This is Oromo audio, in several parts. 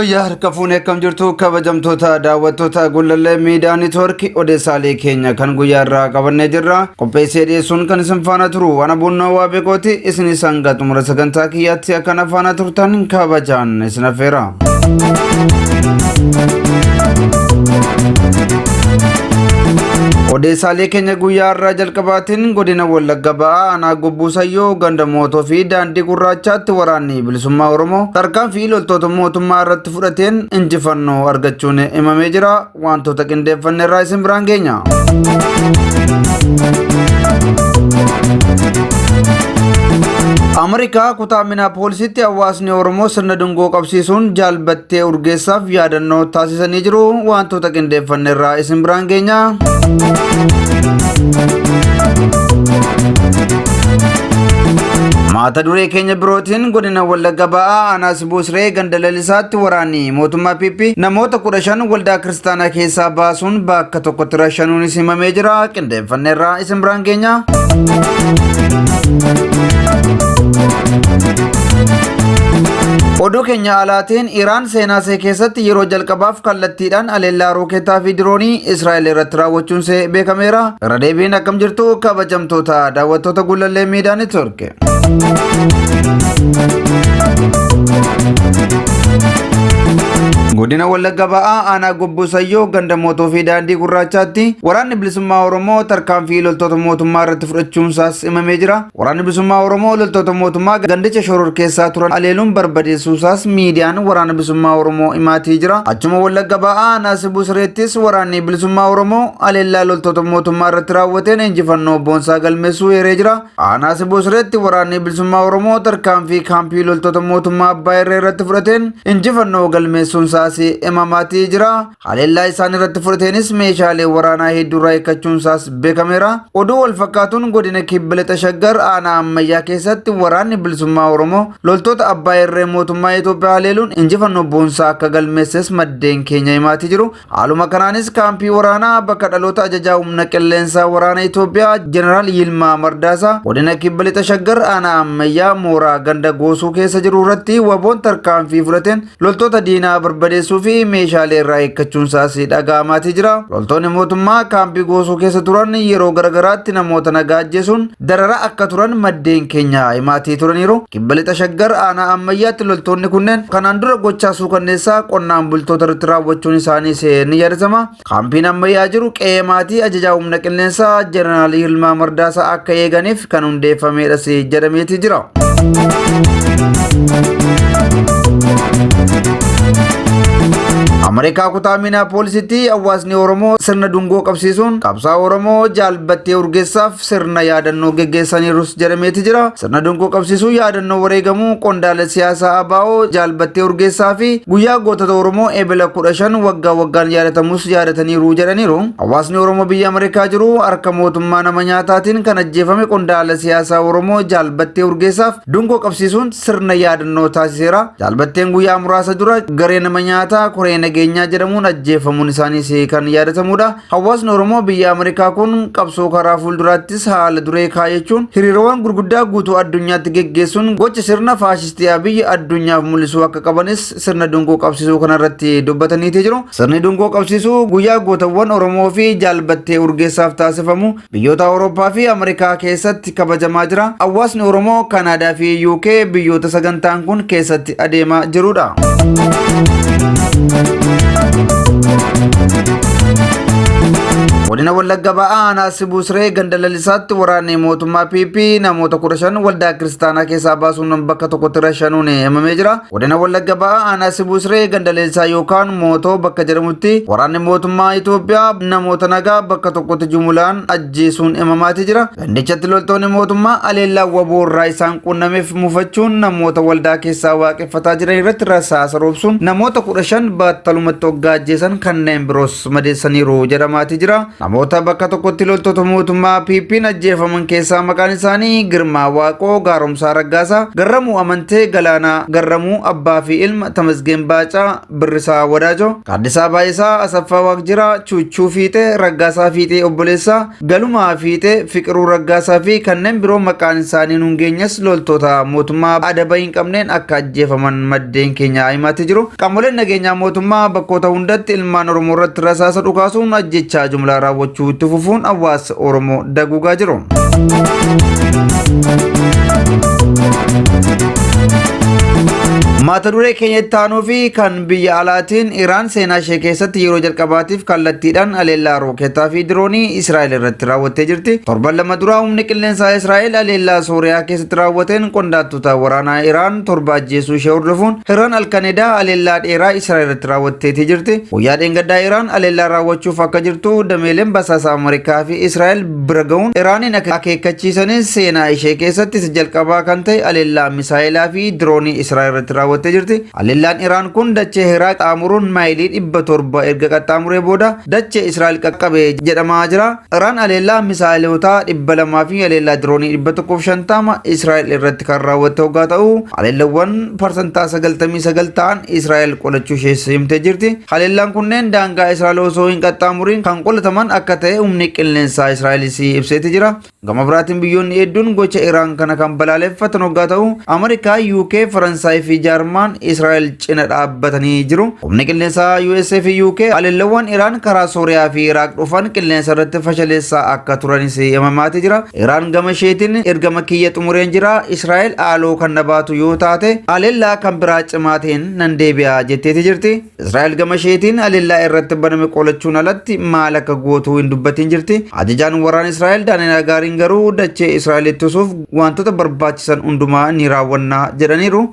Fayyaa harka fuunee akkam jirtu kabajamtoota daawwattoota Gullallee Miidiyaa Neetwoorkii odeessaalee keenya kan guyyaa irraa qabannee jirra. Qopheessee dhiyeessuun kan isin faana turu ana bunnoo waa beekooti isinis hanga xumura sagantaa kiyyaatti akkana faana turtan kabajaan isin affeera. odeessaalee keenya guyyaa irraa jalqabaatiin godina Wallagga Ba'aa aanaa Gobbuu Sayyoo ganda mootoo fi daandii gurraachaatti waraanni bilisummaa Oromoo tarkaanfii loltoota mootummaa irratti fudhateen injifannoo argachuun himamee jira. Wantoota qindeeffanne irraa isin biraan geenya. Ameerikaa kutaa Minneapoolisitti hawaasni Oromoo sirna dungoo qabsiisuun jaalbattee urgeessaaf yaadannoo taasisanii jiru. Wantoota qindeeffanne irraa isin biraan geenya. Mata duree keenya birootiin godina Wallagga Ba'aa aanaa Sibuu Siree ganda lalisaatti waraanni mootummaa PP namoota 15 waldaa kiristaanaa keessaa baasuun bakka tokkotti rashanuun himamee jira. Qindeeffanne irraa isin biraan geenya. Oduu keenya alaatiin Iraan seenaa ishee keessatti yeroo jalqabaaf kallattiidhaan aleellaa rooketaa fi diroonii Israa'el irratti raawwachuun ishee beekameera. Irra deebiin akkam jirtu kabajamtoota daawwattoota Gullallee Miidiyaa Neetwoorkii. Godina Wallagga Ba'aa aanaa Gobbuu Sayyoo ganda mootoo fi daandii gurraachaatti waraanni bilisummaa Oromoo tarkaanfii loltoota mootummaa irratti fudhachuun isaas himamee jira. Waraanni bilisummaa Oromoo loltoota mootummaa gandicha shoror keessaa turan aleeluun barbadeessuu isaas miidiyaan waraana bilisummaa Oromoo himaatii jira. Achuma Wallagga Ba'aa aanaa Sibuu Sireettis waraanni bilisummaa Oromoo aleellaa loltoota mootummaa irratti raawwateen injifannoo boonsaa galmeessuu eeree jira. Aanaa Sibuu Sireetti waraanni bilisummaa Oromoo tarkaanfii kaampii loltoota mootummaa Abbaa Irree irratti fudhateen injifannoo galmeessuun isaas himamaatii jira. Haleellaa isaan irratti fudhateenis meeshaalee waraanaa hedduu irraa eeggachuun isaas beekameera. Oduu wal fakkaatuun godina Kibba Lixa Shaggar aanaa Ammayyaa keessatti waraanni bilisummaa Oromoo loltoota Abbaa Irree mootummaa Itoophiyaa haleeluun injifannoo boonsaa akka galmeesses maddeen keenya himaatii jiru. Haaluma kanaanis kaampii waraanaa bakka dhaloota ajajaa humna qilleensaa waraana Itoophiyaa Jeneraal Yilmaa Mardaasaa godina Kibba Lixa Shaggar aanaa Ammayyaa mooraa ganda goosuu keessa jiru irratti waboon tarkaanfii fudhateen loltoota diinaa barbadeessuu fi meeshaalee irraa eeggachuun isaas dhaga'amaatii jira. Loltoonni mootummaa kaampii goosuu keessa turan yeroo garagaraatti namoota nagaa ajjeesuun dararaa akka turan maddeen keenya himaatii turaniiru. Kibba Lixa Shaggar aanaa Ammayyaatti loltoonni kunneen kanaan dura gochaa suukanneessaa qonnaan bultoota irratti raawwachuun isaanii ni yaadatama. Kaampiin Ammayyaa jiru qe'ee maatii ajajaa humna qilleensaa Jeneraal Yilmaa Mardaasaa akka eeganiif kan hundeeffamedhas jedhameetii jira. Ameerikaa kutaa Minneapoolisitti hawaasni Oromoo sirna dungoo qabsiisuun qabsaa Oromoo jaalbattee urgeessaaf sirna yaadannoo geggeessaniirus jedhameeti jira. Sirna dungoo qabsiisuu yaadannoo wareegamuu qondaala siyaasaa ABO jaalbattee urgeessaa fi guyyaa gootota Oromoo eebila 15 waggaa waggaan yaadatamus yaadataniiru jedhaniiru. Hawaasni Oromoo biyya Ameerikaa jiru harka mootummaa nama nyaataatiin kan ajjeefame qondaala siyaasaa Oromoo jaalbattee urgeessaaf dungoo qabsiisuun sirna yaadannoo taasiseera. Jaalbatteen guyyaa muraasa dura garee nama nyaataa koree nageenyaa jedhamuun ajjeefamuun isaaniis kan yaadatamudha. Hawaasni Oromoo biyya Ameerikaa kun qabsoo karaa fuulduraattis haala duree kaayachuun hiriirawwan gurguddaa guutuu addunyaatti geggeessuun gocha sirna faashistii Abiyyi addunyaaf mul'isuu akka qabanis sirna dungoo qabsiisuu kanarratti dubbataniitii jiru. Sirni dungoo qabsiisuu guyyaa gootawwan Oromoo fi jaalbattee urgeessaaf taasifamu biyyoota Awurooppaa fi Ameerikaa keessatti kabajamaa jira. Hawaasni Oromoo Kanaadaa fi UK biyyoota sagantaan kun keessatti adeemaa jirudha. Godina Wallagga Ba'aa aanaa Sibuu Siree ganda lalisaatti waraanni mootummaa PP namoota 15 waldaa kiristaanaa keessaa baasuun bakka tokkotti rashanuun himamee jira. Godina Wallagga Ba'aa aanaa Sibuu Siree ganda lalisaa yookaan mootoo bakka jedhamutti waraanni mootummaa Itoophiyaa namoota nagaa bakka tokkotti jumulaan ajjeesuun himamaatii jira. Gandichatti loltoonni mootummaa aleellaa waboo irraa isaan qunnameef mufachuun namoota waldaa keessaa waaqeffataa jiran irratti rasaasa roobsuun namoota 15 battalumatti hoggaa ajjeesan kanneen biroos madeessaniiru jedhamaatii jira. namoota bakka tokkotti loltoota mootummaa PP'n ajjeefaman keessaa maqaan isaanii Girmaa Waaqoo, Gaaromsaa Raggaasaa, Garramuu Amantee Galaanaa, Garramuu Abbaa fi Ilma, Tamasgeen Baacaa, Birrisaa Wadaajoo, Kaaddisaa Baayisaa, Asaffaa Waaqjiraa, Chuuchuu Fiixee, Raggaasaa Fiixee obboleessaa, Galumaa Fiixee, Fiqiruu Raggaasaa fi kanneen biroo maqaan isaanii nuun geenyes loltoota mootummaa adaba hin qabneen akka ajjeefaman maddeen keenya himaatti jiru. Qaamoleen nageenyaa mootummaa bakkoota hundatti ilmaan Oromoo irratti rasaasa dhukaasuun ajjechaa jumlaa raawwachuu itti fufuun hawaasa Oromoo daguugaa jiru. Mata duree keenya itti aanuu fi kan biyya alaatiin Iraan seenaa ishee keessatti yeroo jalqabaatiif kallattiidhaan aleellaa rooketaa fi diroonii Israa'el irratti raawwattee jirti. Torban lama duraa humni qilleensaa Israa'el aleellaa Sooriyaa keessatti raawwateen qondaaltota waraanaa Iraan torba ajjeesuu ishee hordofuun Iraan halkanedaa aleellaa dheeraa Israa'el irratti raawwatteetii jirti. Guyyaa dheengaddaa Iraan aleellaa raawwachuuf akka jirtu dameeleen basaasa Ameerikaa fi Israa'el bira ga'uun Iraaniin akeekkachiisanis seenaa ishee keessatti jalqabaa kan ta'e aleellaa misaa'ilaa fi diroonii Israa'el irratti raawwattee jirti. Aleellaan Iraan kun dachee Iraaq qaxxaamuruun maayilii 700 erga qaxxaamuree booda dachee Israa'el qaqqabe jedhamaa jira. Iraan aleellaa misaa'ilotaa 200 fi aleellaa diroonii 150 Israa'el irratti kan raawwatte hoggaa ta'u, aleellawwan parsantaa 99 ta'an Israa'el qolachuu ishee himtee jirti. Aleellaan kunneen daangaa Israa'el osoo hin qaxxaamuriin kan qolataman akka ta'e humni qilleensaa Israa'elis ibseeti jira. Gama biraatiin biyyoonni hedduun gocha Iraan kana kan balaaleffatan hoggaa ta'u, Ameerikaa, UK, Faransaay fi Jarman Israa'el cina dhaabbatanii jiru. Humni qilleensaa USA fi UK aleellawwan Iraan karaa Sooriyaa fi Iraaq dhufan qilleensa irratti fashaleessaa akka turanis himamaati jira. Iraan gama isheetiin ergama kiyya xumureen jira. Israa'el haaloo kan nabaatu yoo taate aleellaa kan biraa cimaateen nan deebi'a jetteeti jirti. Israa'el gama isheetiin aleellaa irratti baname qolachuun alatti maal akka gootu hin dubbatin jirti. Ajajaan waraana Israa'el Daani'eel Hagaariin garuu dachee Israa'el ittisuuf wantoota barbaachisan hundumaa ni raawwanna jedhaniiru.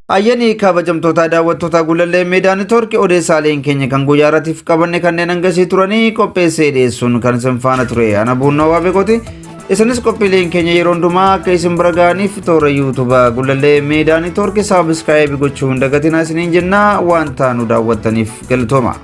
Ayyanii kabajamtoota daawwattoota Gullallee Meedaa Neetwoorkii odeessaaleen keenya kan guyyaa irraatiif qabanne kanneen hangasii turanii qopheessee dhiyeessuun kan isin faana ture ana buunnoo waabeekooti. Isinis qophiileen keenya yeroo hundumaa akka isin bira ga'aniif toora yuutuuba Gullallee Meedaa Neetwoorkii saabskiraayib gochuu hin dagatinaa isiniin jennaa wanta nu daawwattaniif galatooma.